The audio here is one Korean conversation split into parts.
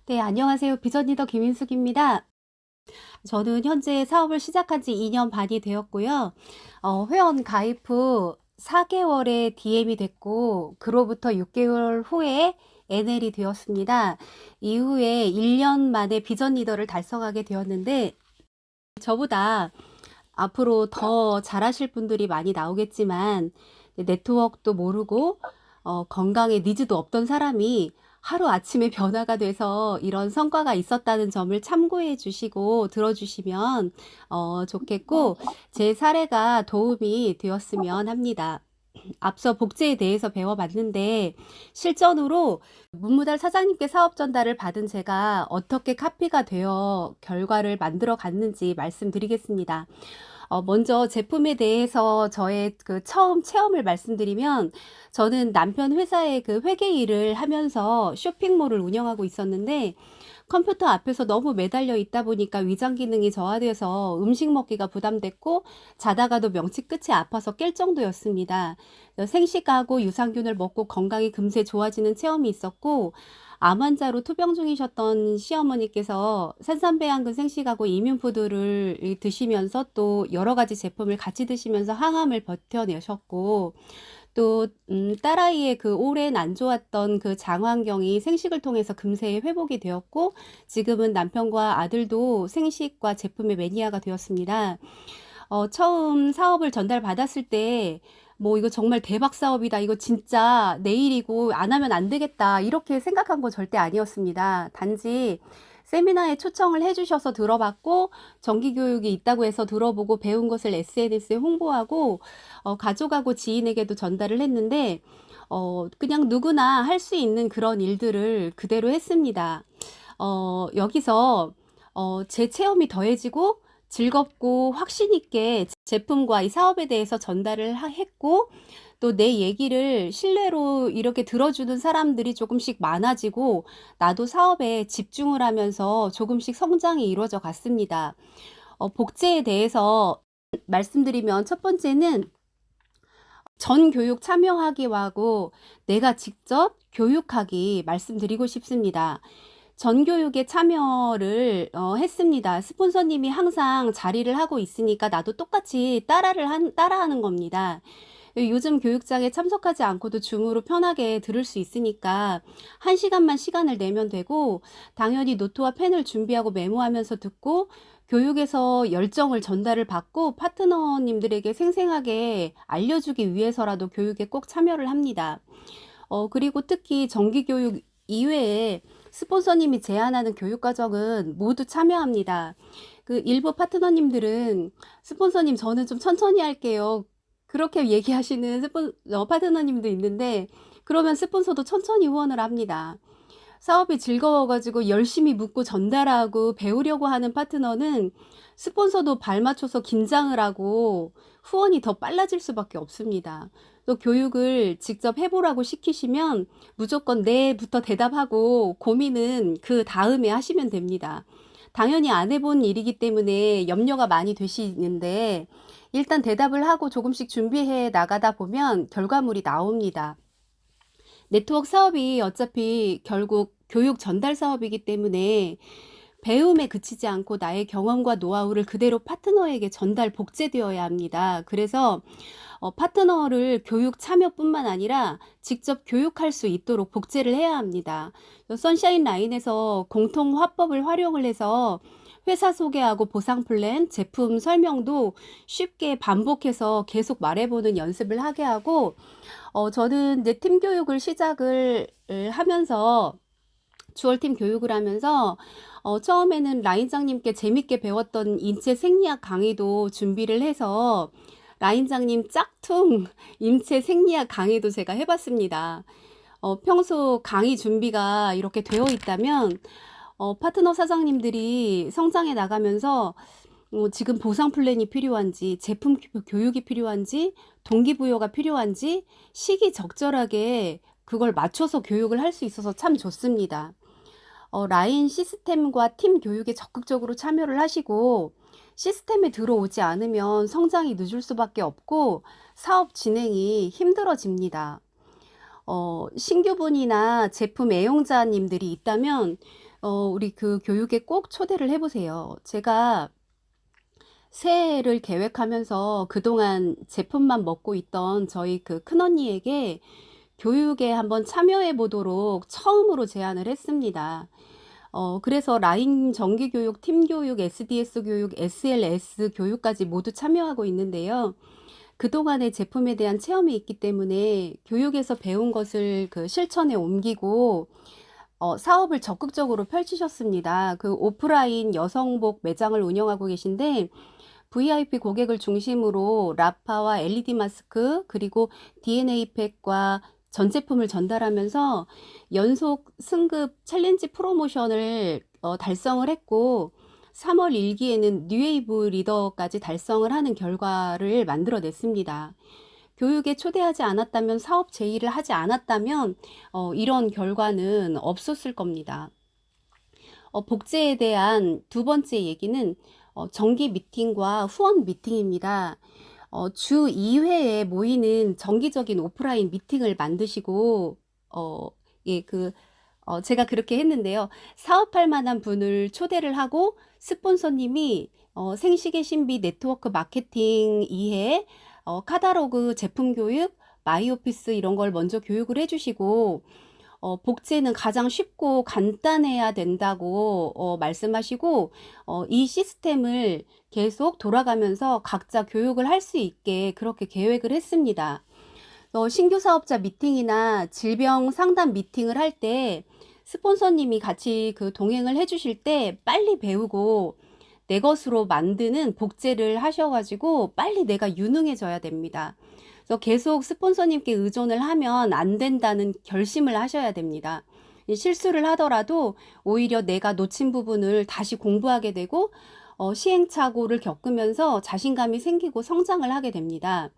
네, 안녕하세요. 비전리더 김인숙입니다. 저는 현재 사업을 시작한 지 2년 반이 되었고요. 회원 가입 후 4개월에 DM이 됐고, 그로부터 6개월 후에 NL이 되었습니다. 이후에 1년 만에 비전 리더를 달성하게 되었는데, 저보다 앞으로 더 잘하실 분들이 많이 나오겠지만, 네트워크도 모르고, 건강에 니즈도 없던 사람이 하루아침에 변화가 돼서 이런 성과가 있었다는 점을 참고해 주시고 들어주시면 좋겠고, 제 사례가 도움이 되었으면 합니다. 앞서 복제에 대해서 배워봤는데, 실전으로 문무달 사장님께 사업 전달을 받은 제가 어떻게 카피가 되어 결과를 만들어 갔는지 말씀드리겠습니다. 먼저 제품에 대해서 저의 그 처음 체험을 말씀드리면, 저는 남편 회사에 그 회계 일을 하면서 쇼핑몰을 운영하고 있었는데, 컴퓨터 앞에서 너무 매달려 있다 보니까 위장 기능이 저하돼서 음식 먹기가 부담됐고, 자다가도 명치 끝이 아파서 깰 정도였습니다. 생식하고 유산균을 먹고 건강이 금세 좋아지는 체험이 있었고, 암 환자로 투병 중이셨던 시어머니께서 산삼배양근 생식하고 이뮨푸드를 드시면서 또 여러 가지 제품을 같이 드시면서 항암을 버텨내셨고, 또 딸아이의 그 오랜 안 좋았던 그 장 환경이 생식을 통해서 금세 회복이 되었고, 지금은 남편과 아들도 생식과 제품의 매니아가 되었습니다. 처음 사업을 전달받았을 때, 뭐 이거 정말 대박 사업이다, 이거 진짜 내일이고 안 하면 안 되겠다, 이렇게 생각한 거 절대 아니었습니다. 단지 세미나에 초청을 해주셔서 들어봤고, 정기 교육이 있다고 해서 들어보고 배운 것을 SNS에 홍보하고, 가족하고 지인에게도 전달을 했는데, 그냥 누구나 할 수 있는 그런 일들을 그대로 했습니다. 여기서 제 체험이 더해지고 즐겁고 확신 있게 제품과 이 사업에 대해서 전달을 했고, 또 내 얘기를 신뢰로 이렇게 들어주는 사람들이 조금씩 많아지고, 나도 사업에 집중을 하면서 조금씩 성장이 이루어져 갔습니다. 복제에 대해서 말씀드리면, 첫 번째는 전 교육 참여하기하고 내가 직접 교육하기 말씀드리고 싶습니다. 전 교육에 참여를 했습니다. 스폰서님이 항상 자리를 하고 있으니까 나도 똑같이 따라하는 겁니다. 요즘 교육장에 참석하지 않고도 줌으로 편하게 들을 수 있으니까 1시간만 시간을 내면 되고, 당연히 노트와 펜을 준비하고 메모하면서 듣고, 교육에서 열정을 전달을 받고 파트너님들에게 생생하게 알려주기 위해서라도 교육에 꼭 참여를 합니다. 그리고 특히 정기교육 이외에 스폰서님이 제안하는 교육과정은 모두 참여합니다. 그 일부 파트너님들은 스폰서님 저는 좀 천천히 할게요, 그렇게 얘기하시는 파트너님도 있는데, 그러면 스폰서도 천천히 후원을 합니다. 사업이 즐거워가지고 열심히 묻고 전달하고 배우려고 하는 파트너는 스폰서도 발 맞춰서 긴장을 하고 후원이 더 빨라질 수밖에 없습니다. 또 교육을 직접 해보라고 시키시면 무조건 네부터 대답하고 고민은 그 다음에 하시면 됩니다. 당연히 안 해본 일이기 때문에 염려가 많이 되시는데, 일단 대답을 하고 조금씩 준비해 나가다 보면 결과물이 나옵니다. 네트워크 사업이 어차피 결국 교육 전달 사업이기 때문에 배움에 그치지 않고 나의 경험과 노하우를 그대로 파트너에게 전달 복제되어야 합니다. 그래서 파트너를 교육 참여뿐만 아니라 직접 교육할 수 있도록 복제를 해야 합니다. 선샤인 라인에서 공통 화법을 활용을 해서 회사 소개하고 보상 플랜, 제품 설명도 쉽게 반복해서 계속 말해보는 연습을 하게 하고, 저는 이제 팀 교육을 시작을 하면서, 주얼팀 교육을 하면서 처음에는 라인장님께 재밌게 배웠던 인체 생리학 강의도 준비를 해서 라인장님 짝퉁 인체 생리학 강의도 제가 해봤습니다. 평소 강의 준비가 이렇게 되어 있다면 파트너 사장님들이 성장해 나가면서 지금 보상 플랜이 필요한지, 제품 교육이 필요한지, 동기부여가 필요한지 시기적절하게 그걸 맞춰서 교육을 할 수 있어서 참 좋습니다. 라인 시스템과 팀 교육에 적극적으로 참여를 하시고, 시스템에 들어오지 않으면 성장이 늦을 수밖에 없고 사업 진행이 힘들어집니다. 신규분이나 제품 애용자님들이 있다면 우리 그 교육에 꼭 초대를 해 보세요. 제가 새해를 계획하면서 그동안 제품만 먹고 있던 저희 그 큰언니에게 교육에 한번 참여해 보도록 처음으로 제안을 했습니다. 그래서 라인 정기 교육, 팀 교육, SDS 교육, SLS 교육까지 모두 참여하고 있는데요. 그동안의 제품에 대한 체험이 있기 때문에 교육에서 배운 것을 그 실천에 옮기고 사업을 적극적으로 펼치셨습니다. 그 오프라인 여성복 매장을 운영하고 계신데 VIP 고객을 중심으로 라파와 LED 마스크 그리고 DNA 팩과 전 제품을 전달하면서 연속 승급 챌린지 프로모션을 달성을 했고 3월 1기에는 뉴웨이브 리더까지 달성을 하는 결과를 만들어냈습니다. 교육에 초대하지 않았다면 사업 제의를 하지 않았다면 이런 결과는 없었을 겁니다. 복제에 대한 두 번째 얘기는 정기 미팅과 후원 미팅입니다. 주 2회에 모이는 정기적인 오프라인 미팅을 만드시고 예, 제가 그렇게 했는데요. 사업할 만한 분을 초대를 하고 스폰서님이 생식의 신비 네트워크 마케팅 2회, 카다로그 제품 교육, 마이오피스 이런 걸 먼저 교육을 해주시고 복제는 가장 쉽고 간단해야 된다고 말씀하시고 이 시스템을 계속 돌아가면서 각자 교육을 할 수 있게 그렇게 계획을 했습니다. 신규 사업자 미팅이나 질병 상담 미팅을 할 때 스폰서님이 같이 그 동행을 해주실 때 빨리 배우고 내 것으로 만드는 복제를 하셔가지고 빨리 내가 유능해져야 됩니다. 그래서 계속 스폰서님께 의존을 하면 안 된다는 결심을 하셔야 됩니다. 실수를 하더라도 오히려 내가 놓친 부분을 다시 공부하게 되고 시행착오를 겪으면서 자신감이 생기고 성장을 하게 됩니다.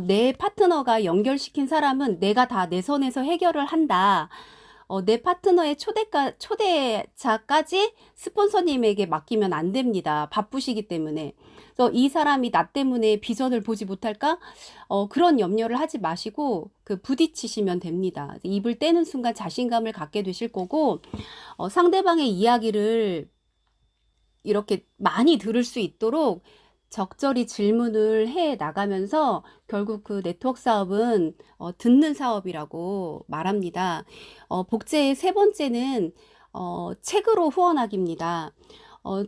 내 파트너가 연결시킨 사람은 내가 다 내 선에서 해결을 한다. 내 파트너의 초대자까지 스폰서님에게 맡기면 안 됩니다. 바쁘시기 때문에. 그래서 이 사람이 나 때문에 비전을 보지 못할까? 그런 염려를 하지 마시고 부딪히시면 됩니다. 입을 떼는 순간 자신감을 갖게 되실 거고 상대방의 이야기를 이렇게 많이 들을 수 있도록 적절히 질문을 해 나가면서 결국 그 네트워크 사업은 듣는 사업이라고 말합니다. 복제의 세 번째는 책으로 후원하기입니다.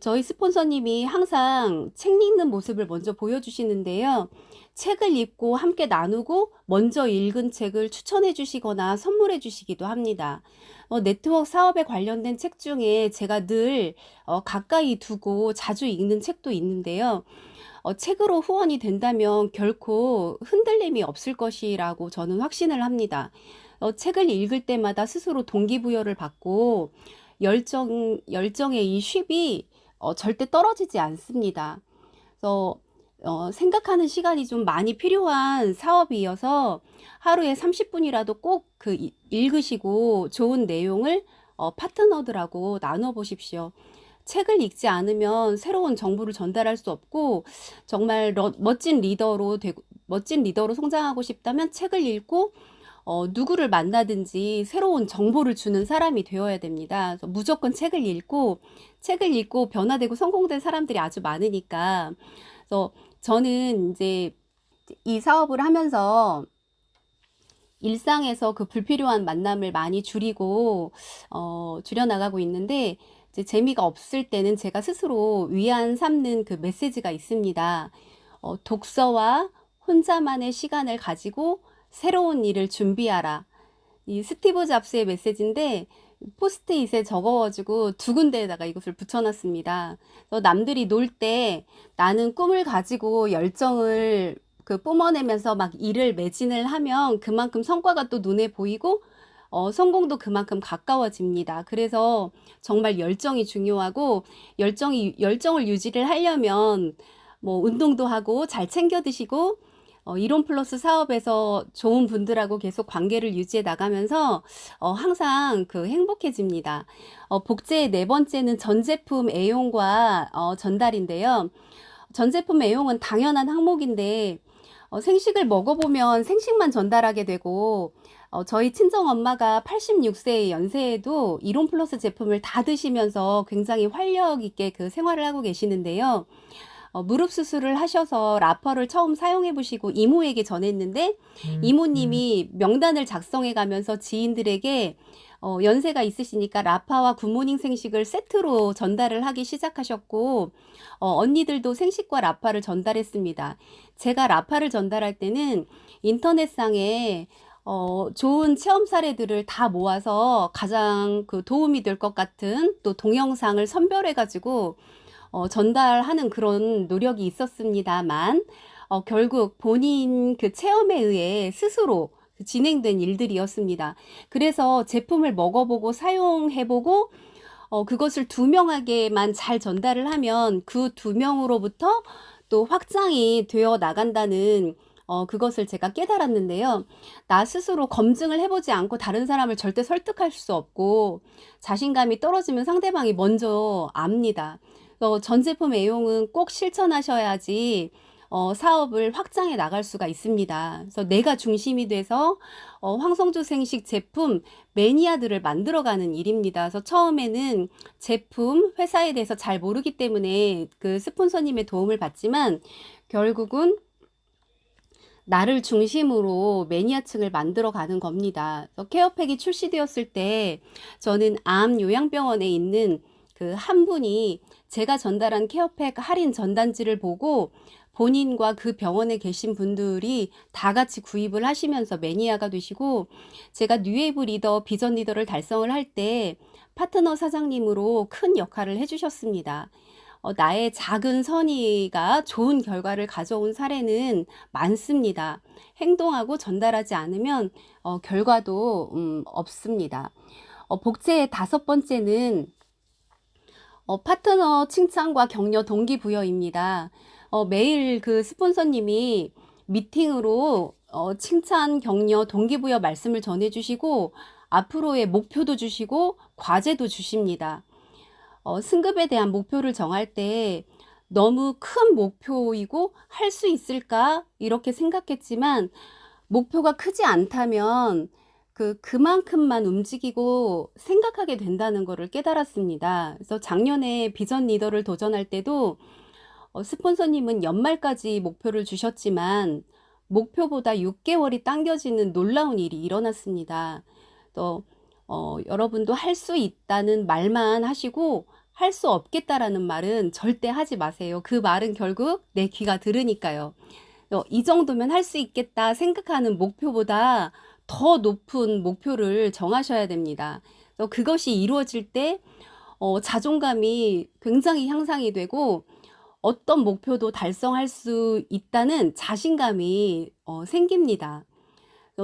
저희 스폰서님이 항상 책 읽는 모습을 먼저 보여주시는데요. 책을 읽고 함께 나누고 먼저 읽은 책을 추천해 주시거나 선물해 주시기도 합니다. 네트워크 사업에 관련된 책 중에 제가 늘 가까이 두고 자주 읽는 책도 있는데요. 책으로 후원이 된다면 결코 흔들림이 없을 것이라고 저는 확신을 합니다. 책을 읽을 때마다 스스로 동기부여를 받고 열정의 이 쉿이 절대 떨어지지 않습니다. 그래서 생각하는 시간이 좀 많이 필요한 사업이어서 하루에 30분이라도 꼭 읽으시고 좋은 내용을 파트너들하고 나눠 보십시오. 책을 읽지 않으면 새로운 정보를 전달할 수 없고 정말 멋진 리더로 성장하고 싶다면 책을 읽고 누구를 만나든지 새로운 정보를 주는 사람이 되어야 됩니다. 그래서 무조건 책을 읽고 변화되고 성공된 사람들이 아주 많으니까. 그래서 저는 이제 이 사업을 하면서 일상에서 그 불필요한 만남을 많이 줄여나가고 있는데 이제 재미가 없을 때는 제가 스스로 위안 삼는 그 메시지가 있습니다. 독서와 혼자만의 시간을 가지고 새로운 일을 준비하라. 이 스티브 잡스의 메시지인데 포스트잇에 적어가지고 두 군데에다가 이것을 붙여놨습니다. 그래서 남들이 놀 때 나는 꿈을 가지고 열정을 뿜어내면서 막 일을 매진을 하면 그만큼 성과가 또 눈에 보이고 성공도 그만큼 가까워집니다. 그래서 정말 열정이 중요하고 열정을 유지를 하려면 뭐 운동도 하고 잘 챙겨 드시고 이론 플러스 사업에서 좋은 분들하고 계속 관계를 유지해 나가면서 항상 행복해집니다. 복제의 네 번째는 전 제품 애용과 전달인데요. 전 제품 애용은 당연한 항목인데 생식을 먹어보면 생식만 전달하게 되고 저희 친정엄마가 86세 연세에도 이론 플러스 제품을 다 드시면서 굉장히 활력 있게 그 생활을 하고 계시는데요. 무릎 수술을 하셔서 라퍼를 처음 사용해 보시고 이모에게 전했는데 이모님이 명단을 작성해 가면서 지인들에게 연세가 있으시니까 라파와 굿모닝 생식을 세트로 전달을 하기 시작하셨고, 언니들도 생식과 라파를 전달했습니다. 제가 라파를 전달할 때는 인터넷상에 좋은 체험 사례들을 다 모아서 가장 그 도움이 될 것 같은 또 동영상을 선별해 가지고 전달하는 그런 노력이 있었습니다만, 결국 본인 그 체험에 의해 스스로 진행된 일들이었습니다. 그래서 제품을 먹어보고 사용해보고 그것을 2명에게만 잘 전달을 하면 그 2명으로부터 또 확장이 되어 나간다는 그것을 제가 깨달았는데요. 나 스스로 검증을 해보지 않고 다른 사람을 절대 설득할 수 없고, 자신감이 떨어지면 상대방이 먼저 압니다. 전 제품 애용은 꼭 실천하셔야지 사업을 확장해 나갈 수가 있습니다. 그래서 내가 중심이 돼서 황성주 생식 제품 매니아들을 만들어가는 일입니다. 그래서 처음에는 제품 회사에 대해서 잘 모르기 때문에 그 스폰서님의 도움을 받지만, 결국은 나를 중심으로 매니아층을 만들어 가는 겁니다. 케어팩이 출시되었을 때 저는 암 요양병원에 있는 그 한 분이 제가 전달한 케어팩 할인 전단지를 보고 본인과 그 병원에 계신 분들이 다 같이 구입을 하시면서 매니아가 되시고, 제가 뉴웨이브 리더, 비전 리더를 달성을 할 때 파트너 사장님으로 큰 역할을 해주셨습니다. 나의 작은 선의가 좋은 결과를 가져온 사례는 많습니다. 행동하고 전달하지 않으면 결과도 없습니다. 복제의 5번째는 파트너 칭찬과 격려 동기부여입니다. 매일 그 스폰서님이 미팅으로 칭찬, 격려, 동기부여 말씀을 전해주시고 앞으로의 목표도 주시고 과제도 주십니다. 승급에 대한 목표를 정할 때 너무 큰 목표이고 할 수 있을까 이렇게 생각했지만, 목표가 크지 않다면 그만큼만 움직이고 생각하게 된다는 것을 깨달았습니다. 그래서 작년에 비전 리더를 도전할 때도 스폰서님은 연말까지 목표를 주셨지만 목표보다 6개월이 당겨지는 놀라운 일이 일어났습니다. 또 여러분도 할 수 있다는 말만 하시고 할 수 없겠다라는 말은 절대 하지 마세요. 그 말은 결국 내 귀가 들으니까요. 이 정도면 할 수 있겠다 생각하는 목표보다 더 높은 목표를 정하셔야 됩니다. 그것이 이루어질 때 자존감이 굉장히 향상이 되고 어떤 목표도 달성할 수 있다는 자신감이 생깁니다.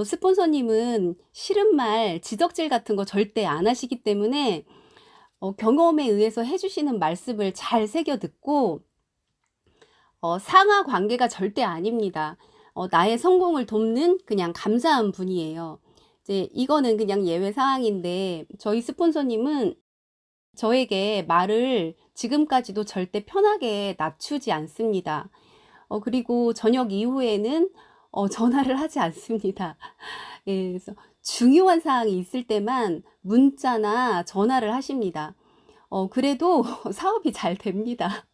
스폰서님은 싫은 말, 지적질 같은 거 절대 안 하시기 때문에 경험에 의해서 해주시는 말씀을 잘 새겨 듣고 상하 관계가 절대 아닙니다. 나의 성공을 돕는 그냥 감사한 분이에요. 이제 이거는 그냥 예외 사항인데, 저희 스폰서님은 저에게 말을 지금까지도 절대 편하게 낮추지 않습니다. 그리고 저녁 이후에는 전화를 하지 않습니다. 예, 그래서 중요한 사항이 있을 때만 문자나 전화를 하십니다. 그래도 사업이 잘 됩니다.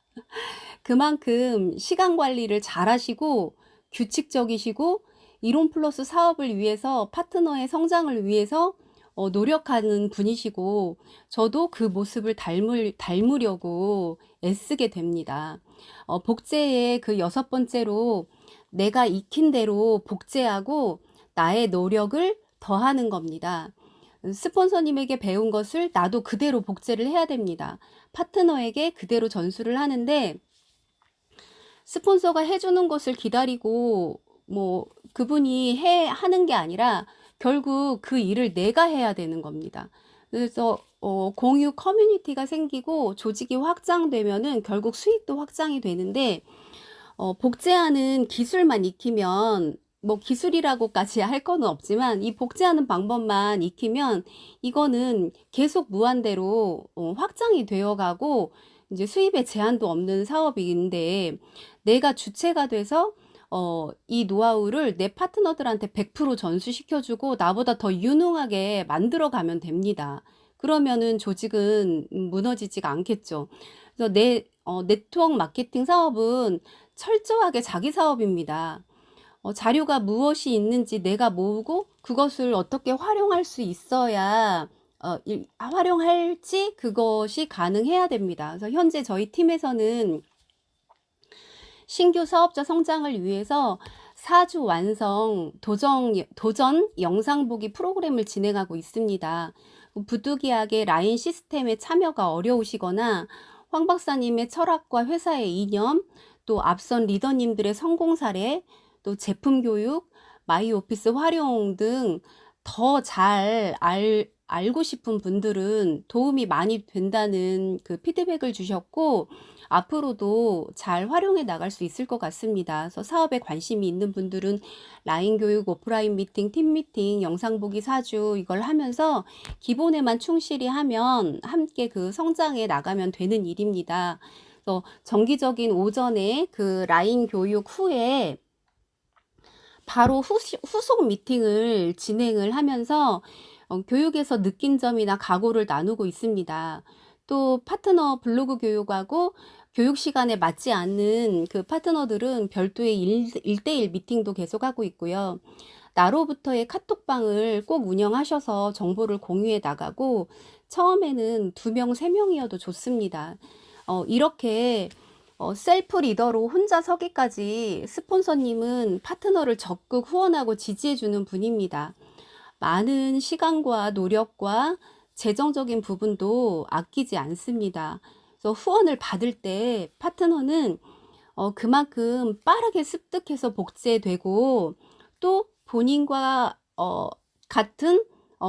그만큼 시간 관리를 잘 하시고 규칙적이시고 이론 플러스 사업을 위해서, 파트너의 성장을 위해서 노력하는 분이시고, 저도 그 모습을 닮으려고 애쓰게 됩니다. 복제의 그 6번째로 내가 익힌 대로 복제하고 나의 노력을 더하는 겁니다. 스폰서님에게 배운 것을 나도 그대로 복제를 해야 됩니다. 파트너에게 그대로 전수를 하는데, 스폰서가 해주는 것을 기다리고 뭐 그분이 하는 게 아니라 결국 그 일을 내가 해야 되는 겁니다. 그래서 공유 커뮤니티가 생기고 조직이 확장되면은 결국 수익도 확장이 되는데, 복제하는 기술만 익히면, 뭐 기술이라고까지 할 거는 없지만 이 복제하는 방법만 익히면 이거는 계속 무한대로 확장이 되어가고 이제 수입에 제한도 없는 사업인데, 내가 주체가 돼서 이 노하우를 내 파트너들한테 100% 전수시켜 주고 나보다 더 유능하게 만들어 가면 됩니다. 그러면은 조직은 무너지지가 않겠죠. 그래서 네트워크 마케팅 사업은 철저하게 자기 사업입니다. 자료가 무엇이 있는지 내가 모으고 그것을 어떻게 활용할 수 있어야 활용할지 그것이 가능해야 됩니다. 그래서 현재 저희 팀에서는 신규 사업자 성장을 위해서 4주 완성 도전 영상 보기 프로그램을 진행하고 있습니다. 부득이하게 라인 시스템에 참여가 어려우시거나 황 박사님의 철학과 회사의 이념, 또 앞선 리더님들의 성공 사례, 또 제품 교육, 마이 오피스 활용 등 더 잘 알고 싶은 분들은 도움이 많이 된다는 그 피드백을 주셨고, 앞으로도 잘 활용해 나갈 수 있을 것 같습니다. 그래서 사업에 관심이 있는 분들은 라인 교육, 오프라인 미팅, 팀 미팅, 영상 보기 4주 이걸 하면서 기본에만 충실히 하면 함께 그 성장해 나가면 되는 일입니다. 그래서 정기적인 오전에 그 라인 교육 후에 바로 후속 미팅을 진행을 하면서 교육에서 느낀 점이나 각오를 나누고 있습니다. 또 파트너 블로그 교육하고 교육 시간에 맞지 않는 그 파트너들은 별도의 1대1 미팅도 계속하고 있고요. 나로부터의 카톡방을 꼭 운영하셔서 정보를 공유해 나가고, 처음에는 2명, 3명이어도 좋습니다. 이렇게 셀프 리더로 혼자 서기까지 스폰서님은 파트너를 적극 후원하고 지지해주는 분입니다. 많은 시간과 노력과 재정적인 부분도 아끼지 않습니다. 그래서 후원을 받을 때 파트너는 그만큼 빠르게 습득해서 복제되고, 또 본인과 같은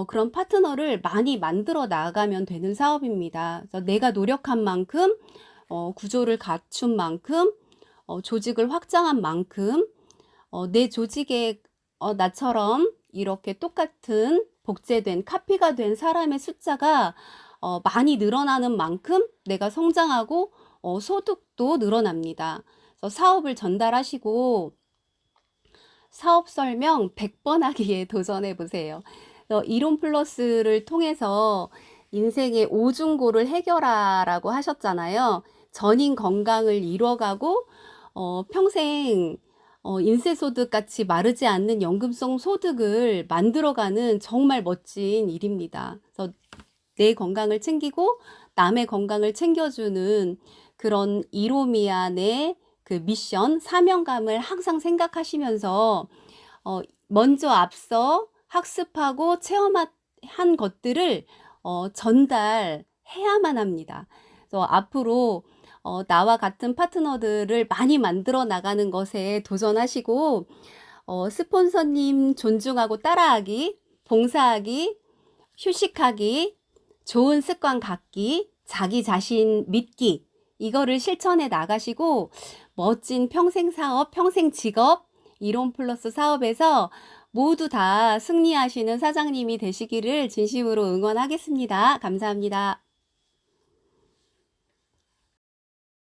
그런 파트너를 많이 만들어 나가면 되는 사업입니다. 그래서 내가 노력한 만큼, 구조를 갖춘 만큼, 조직을 확장한 만큼, 내 조직에 나처럼 이렇게 똑같은 복제된 카피가 된 사람의 숫자가 많이 늘어나는 만큼 내가 성장하고 소득도 늘어납니다. 그래서 사업을 전달하시고 사업 설명 100번 하기에 도전해 보세요. 이론 플러스를 통해서 인생의 오중고를 해결하라고 하셨잖아요. 전인 건강을 이뤄가고 평생 인세소득 같이 마르지 않는 연금성 소득을 만들어가는 정말 멋진 일입니다. 그래서 내 건강을 챙기고 남의 건강을 챙겨주는 그런 이로미안의 그 미션, 사명감을 항상 생각하시면서 먼저 앞서 학습하고 체험한 것들을 전달해야만 합니다. 그래서 앞으로 나와 같은 파트너들을 많이 만들어 나가는 것에 도전하시고, 스폰서님 존중하고 따라하기, 봉사하기, 휴식하기, 좋은 습관 갖기, 자기 자신 믿기, 이거를 실천해 나가시고 멋진 평생 사업, 평생 직업, 이론 플러스 사업에서 모두 다 승리하시는 사장님이 되시기를 진심으로 응원하겠습니다. 감사합니다.